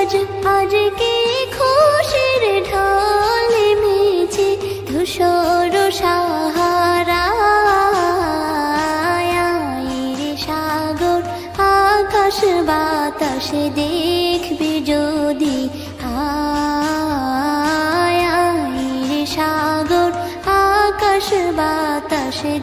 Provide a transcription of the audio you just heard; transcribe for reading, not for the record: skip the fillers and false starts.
আজকে খুশির ঢল নেমেছে ধূসর সাহারায়। রে সাগর আকাশ বাতাসে দেখবি যদি, রে সাগর আকাশ বাতাসে